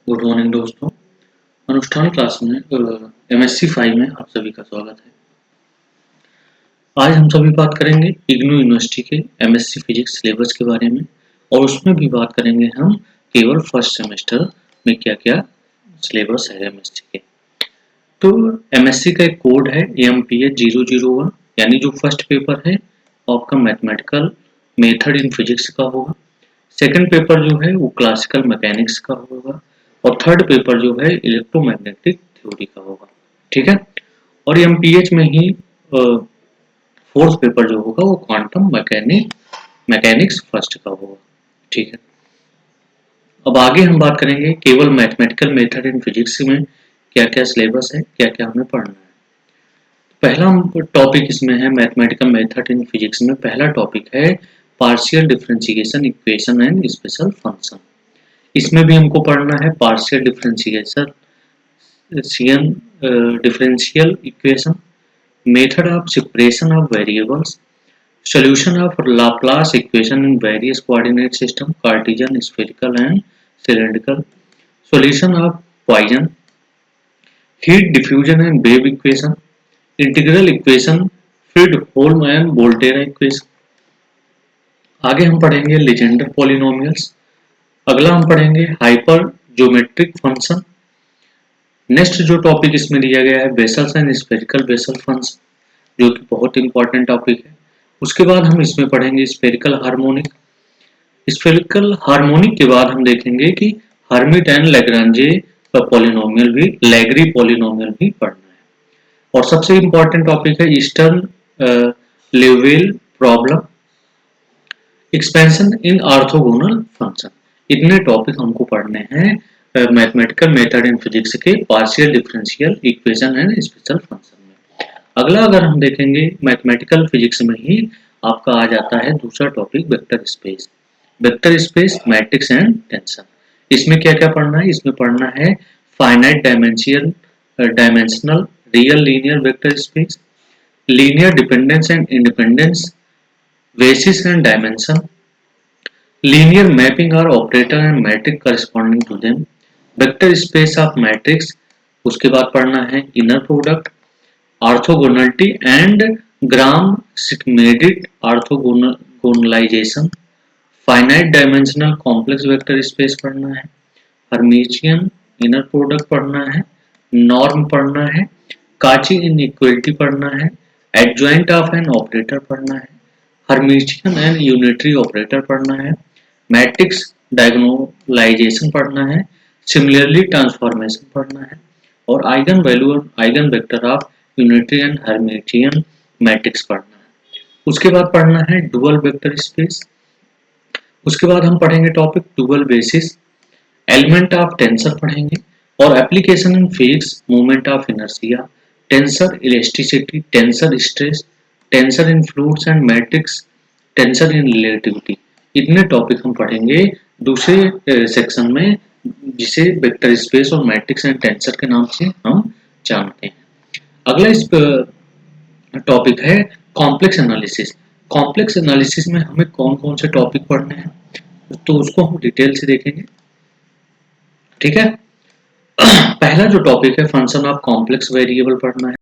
Good morning दोस्तों। अनुष्ठान class में एमएससी 5 में आप सभी का स्वागत है। आज हम सभी बात करेंगे इग्नू यूनिवर्सिटी के एमएससी फिजिक्स सिलेबस के बारे में, और उसमें भी बात करेंगे हम केवल फर्स्ट सेमेस्टर में क्या क्या सिलेबस है एमएससी के। तो एमएससी का एक कोड है AMPH 001, यानी जो फर्स्ट पेपर है आपका मैथमेटिकल मेथड इन फिजिक्स का होगा। सेकंड पेपर जो है वो क्लासिकल मैकेनिक्स का होगा, और थर्ड पेपर जो है इलेक्ट्रोमैग्नेटिक थ्योरी का होगा। ठीक है। और एमपीएच में ही फोर्थ पेपर जो होगा वो क्वांटम मैकेनिक्स फर्स्ट का होगा। ठीक है। अब आगे हम बात करेंगे केवल मैथमेटिकल मेथड इन फिजिक्स में क्या क्या सिलेबस है, क्या क्या हमें पढ़ना है। पहला टॉपिक इसमें है मैथमेटिकल मेथड इन फिजिक्स में पहला टॉपिक है partial differentiation equation and special function. इसमें भी हमको पढ़ना है partial differentiation differential equation, method of separation of variables, solution of Laplace equation in various coordinate system, Cartesian, spherical and cylindrical, solution of Poisson, heat diffusion and wave equation, integral equation, Friedholm and Volterra equation। आगे हम पढ़ेंगे Legender polynomials. अगला हम पढ़ेंगे hyper geometric function. Next जो topic इसमें दिया गया है vessels and spherical Bessel function, जो कि बहुत इंपॉर्टेंट टॉपिक है। उसके बाद हम इसमें पढ़ेंगे स्फेरिकल हार्मोनिक। स्फेरिकल हार्मोनिक के बाद हम देखेंगे कि हर्मिट एंड लैग्रांजे पॉलिनोमियल भी, लैग्री पॉलिनोमियल भी पढ़ना है। और सबसे इंपॉर्टेंट टॉपिक है eastern level problem, expansion in orthogonal function. इतने टॉपिक हमको पढ़ने हैं मैथमेटिकल मेथड इन फिजिक्स के partial differential equation and special function में। अगला अगर हम देखेंगे मैथमेटिकल फिजिक्स में ही आपका आ जाता है दूसरा topic vector space. Vector space, matrix and tensor. इसमें क्या क्या पढ़ना है? इसमें पढ़ना है finite dimensional real linear vector space, linear dependence and independence, basis and dimension, linear mapping or operator and matrix corresponding to them, vector space of matrix। उसके बाद पढ़ना है inner product, orthogonality and Gram Schmidt orthogonalization, finite dimensional complex vector space पढ़ना है, Hermitian inner product पढ़ना है, norm पढ़ना है, काची इनइक्वालिटी पढ़ना है, एडजॉइंट ऑफ एन ऑपरेटर पढ़ना है, हर्मिटियन एंड यूनिटरी ऑपरेटर पढ़ना है, मैट्रिक्स डायगोनलाइजेशन पढ़ना है, सिमिलरली ट्रांसफॉर्मेशन पढ़ना है, और आइगन वैल्यू और eigen vector of unitary and Hermitian matrix पढ़ना है। उसके बाद पढ़ना है डुअल वेक्टर स्पेस। उसके बाद हम पढ़ेंगे topic dual basis, element of tensor पढ़ेंगे, और application in physics moment of inertia, tensor elasticity, tensor stress, tensor in fluids and matrix, tensor in relativity. इतने टॉपिक हम पढ़ेंगे दूसरे सेक्शन में, जिसे वेक्टर स्पेस और मैट्रिक्स एंड टेंसर के नाम से हम जानते हैं। अगला इस टॉपिक है कॉम्प्लेक्स एनालिसिस। कॉम्प्लेक्स एनालिसिस में हमें कौन कौन से टॉपिक पढ़ने हैं तो उसको हम डिटेल से देखेंगे। ठीक है। पहला जो टॉपिक है फंक्शन ऑफ कॉम्प्लेक्स वेरिएबल पढ़ना है।